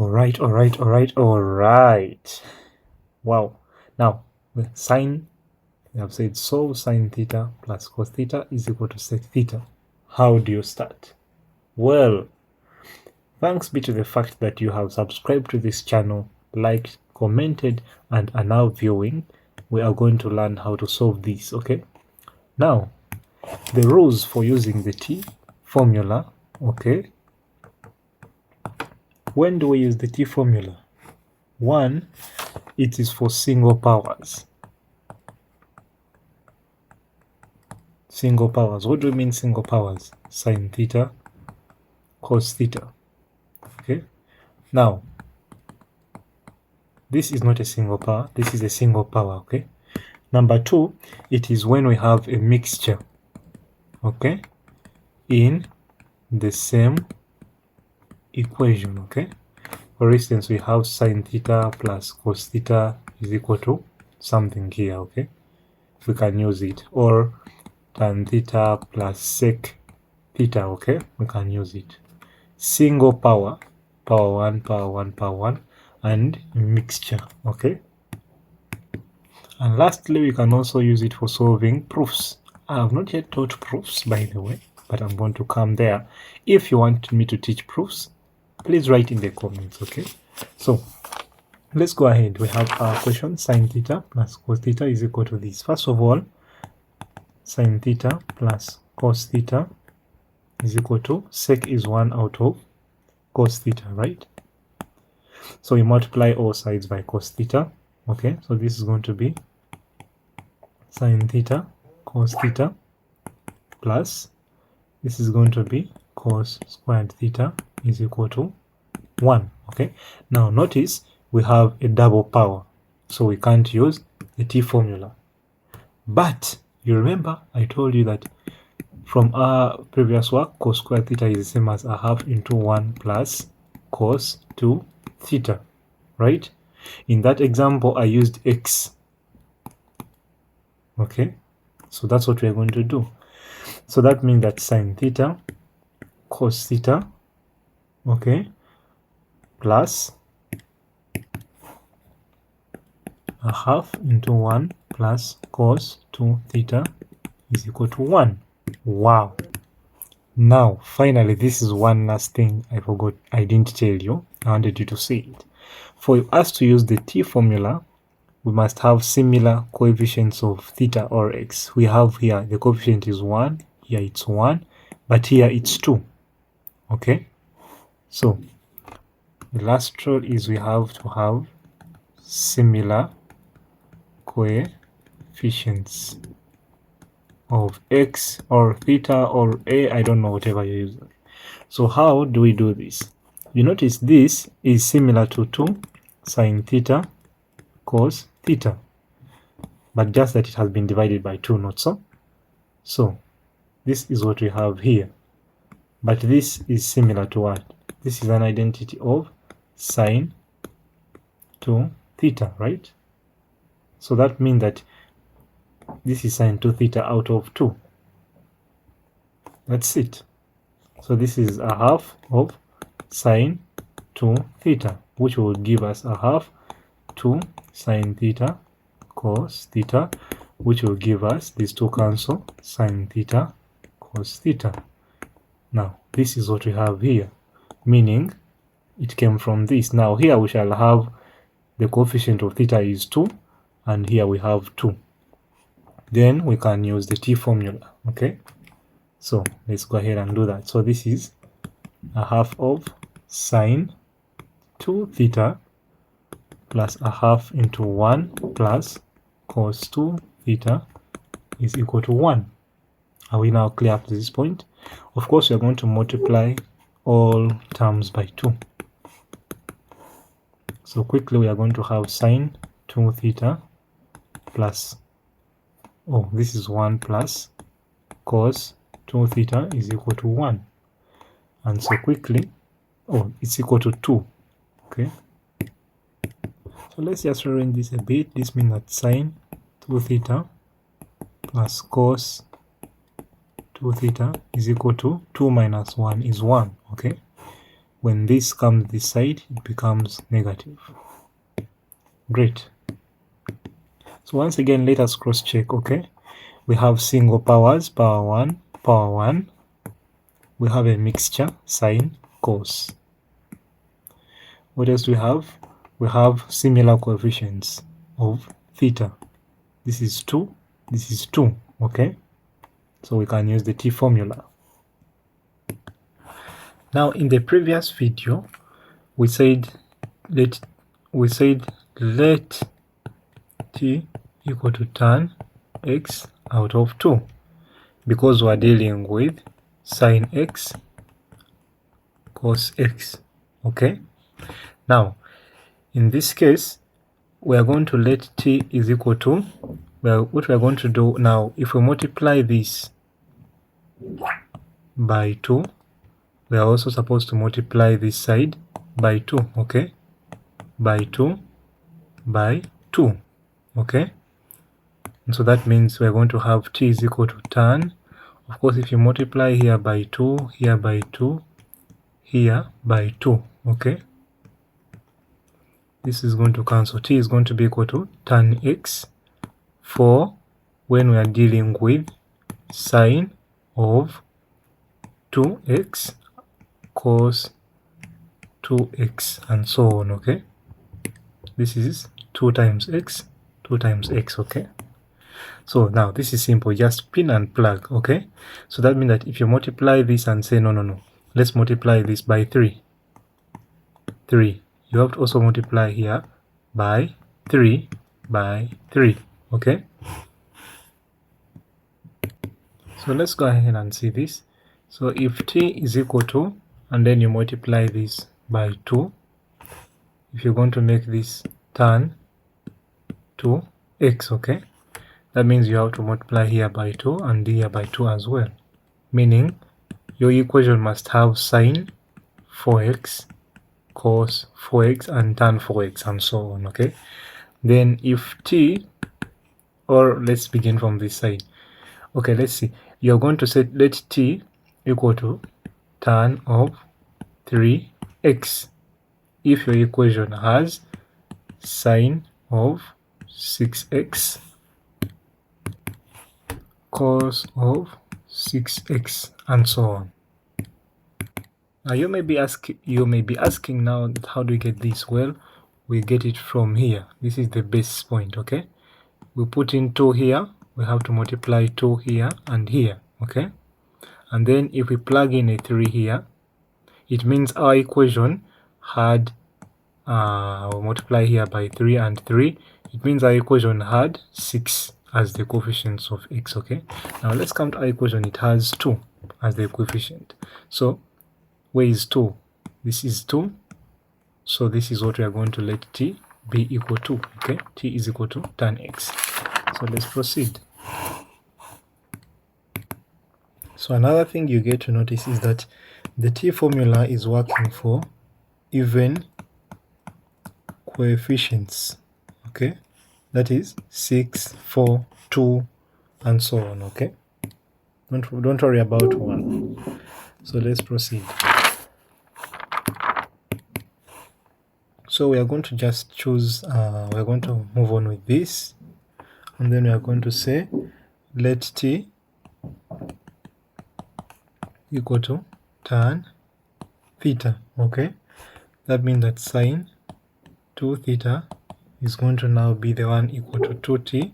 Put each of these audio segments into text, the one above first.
All right. Wow. Now, with sine, we have said so sine theta plus cos theta is equal to sec theta. How do you start? Well, thanks be to the fact that you have subscribed to this channel, liked, commented, and are now viewing, we are going to learn how to solve this, okay? Now, the rules for using the T formula, okay? When do we use the T formula? One, it is for single powers. Single powers. What do we mean single powers? Sine theta, cos theta. Okay. Now, this is not a single power. This is a single power. Okay. Number two, it is when we have a mixture. Okay. In the same equation. Okay. For instance, we have sine theta plus cos theta is equal to something here. Okay. We can use it. Or tan theta plus sec theta. Okay. We can use it. Single power, power 1, power 1, power 1, and mixture. Okay. And lastly, we can also use it for solving proofs. I have not yet taught proofs, by the way, but I'm going to come there. If you want me to teach proofs, please write in the comments, okay? So, let's go ahead. We have our question, sine theta plus cos theta is equal to this. First of all, sine theta plus cos theta is equal to sec is 1 out of cos theta, right? So we multiply all sides by cos theta. Okay, so this is going to be sine theta cos theta plus this is going to be cos squared theta is equal to 1. Okay, now notice we have a double power, so we can't use the T formula. But you remember I told you that from our previous work, cos squared theta is the same as a half into 1 plus cos 2 theta, right? In that example, I used x. Okay, so that's what we're going to do. So that means that sine theta cos theta, okay, plus a half into 1 plus cos 2 theta is equal to 1. Wow. Now, finally, this is one last thing I forgot. I didn't tell you. I wanted you to see it. For us to use the T formula, we must have similar coefficients of theta or x. We have here the coefficient is 1, here it's 1, but here it's 2. Okay? So, the last rule is we have to have similar coefficients of x or theta or a, I don't know, whatever you use. So how do we do this? You notice this is similar to 2 sine theta cos theta, but just that it has been divided by 2, not so? So this is what we have here, but this is similar to what? This is an identity of sine 2 theta, right? So that means that this is sine 2 theta out of 2. That's it. So this is a half of sine 2 theta, which will give us a half 2 sine theta cos theta, which will give us these two cancel, sine theta cos theta. Now, this is what we have here, meaning it came from this. Now, here we shall have the coefficient of theta is 2, and here we have 2. Then we can use the T formula, okay? So let's go ahead and do that. So this is a half of sine 2 theta plus a half into 1 plus cos 2 theta is equal to 1. Are we now clear up to this point? Of course, we are going to multiply all terms by 2. So quickly we are going to have sine 2 theta plus, oh, this is 1 plus cos 2 theta is equal to 1. And so quickly, oh, it's equal to 2. Okay. So let's just rearrange this a bit. This means that sine 2 theta plus cos 2 theta is equal to 2 minus 1 is 1. Okay. when this comes this side, it becomes negative. Great. So once again, let us cross check. Okay, we have single powers, power 1, power 1. We have a mixture, sine, cos. What else do we have? We have similar coefficients of theta. This is 2, this is 2, okay? So we can use the T formula. Now in the previous video, we said let T equal to tan x out of 2, because we're dealing with sine x cos x, okay? Now in this case, we are going to let T is equal to, what we are going to do now, if we multiply this by 2, we are also supposed to multiply this side by 2, okay? By 2 by 2, okay? And so that means we are going to have T is equal to tan. Of course, if you multiply here by 2, here by 2, here by 2, okay? This is going to cancel. T is going to be equal to tan x for when we are dealing with sine of 2x cos 2x and so on, okay? This is 2 times x, 2 times x, okay? So now this is simple, just pin and plug, okay? So that means that if you multiply this and say, no, let's multiply this by 3. You have to also multiply here by 3 by 3, okay? So let's go ahead and see this. So if T is equal to, and then you multiply this by 2, if you're going to make this tan 2x, okay? That means you have to multiply here by 2 and here by 2 as well. Meaning your equation must have sine 4x, cos 4x, and tan 4x, and so on, okay? Then if T, or let's begin from this side. Okay, let's see. You're going to set let T equal to tan of 3x if your equation has sine of 6x, cos of 6x, and so on. Now you may be asking now, how do we get this? Well, we get it from here. This is the base point, okay? We put in 2 here, we have to multiply 2 here and here, okay? And then if we plug in a 3 here, it means our equation had we'll multiply here by 3 and 3. It means our equation had 6 as the coefficients of x, okay? Now let's come to our equation. It has 2 as the coefficient. So where is 2? This is 2. So this is what we are going to let T be equal to, okay? T is equal to tan x. So let's proceed. So another thing you get to notice is that the T formula is working for even coefficients, okay? That is 6, 4, 2, and so on, okay? Don't worry about 1. So let's proceed. So we are going to just choose, we're going to move on with this, and then we are going to say let T equal to tan theta, okay? That means that sine 2 theta is going to now be the one equal to 2t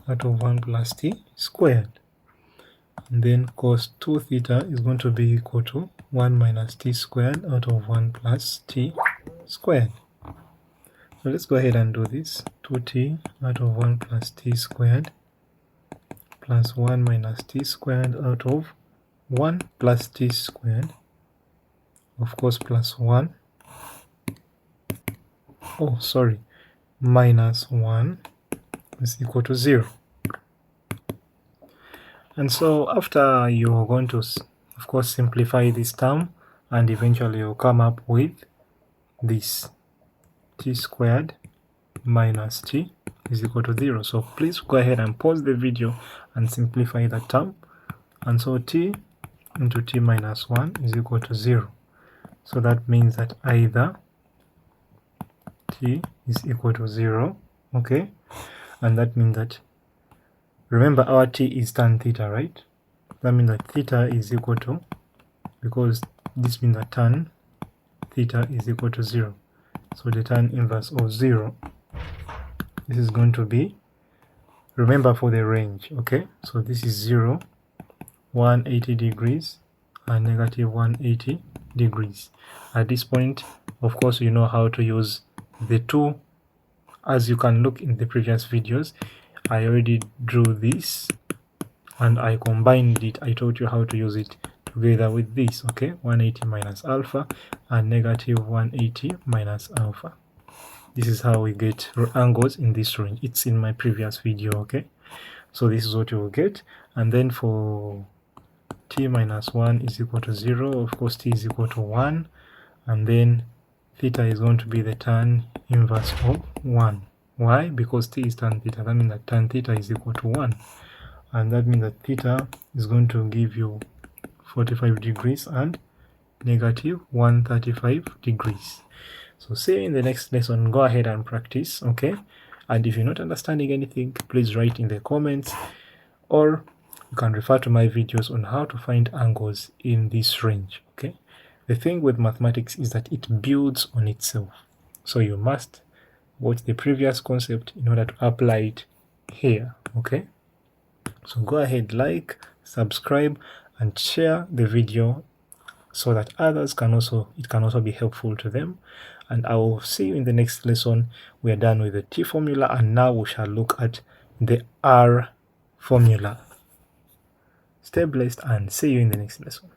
out of 1 plus t squared. And then cos 2 theta is going to be equal to 1 minus t squared out of 1 plus t squared. So let's go ahead and do this. 2t out of 1 plus t squared plus 1 minus t squared out of 1 plus t squared, of course, plus 1. Oh, sorry, minus 1 is equal to 0. And so after you're going to, of course, simplify this term, and eventually you'll come up with this t squared minus t is equal to 0. So please go ahead and pause the video and simplify that term. And so t into t minus 1 is equal to 0. So that means that either t is equal to 0, okay? And that means that, remember our t is tan theta, right? That means that theta is equal to, because this means that tan theta is equal to 0. So the tan inverse of 0, this is going to be, remember for the range, okay? So this is 0, 180 degrees, and negative 180 degrees. At this point, of course, you know how to use the two. As you can look in the previous videos, I already drew this and I combined it. I taught you how to use it together with this, okay? 180 minus alpha and negative 180 minus alpha. This is how we get angles in this range. It's in my previous video, okay? So this is what you will get. And then for t minus 1 is equal to 0, of course t is equal to 1, and then theta is going to be the tan inverse of 1. Why? Because t is tan theta. That means that tan theta is equal to 1, and that means that theta is going to give you 45 degrees and negative 135 degrees. So see you in the next lesson. Go ahead and practice, okay? And if you're not understanding anything, please write in the comments, or you can refer to my videos on how to find angles in this range, okay? The thing with mathematics is that it builds on itself. So you must watch the previous concept in order to apply it here, okay? So go ahead, like, subscribe, and share the video so that others can also, it can also be helpful to them. And I will see you in the next lesson. We are done with the T formula, and now we shall look at the R formula. Stay blessed and see you in the next lesson.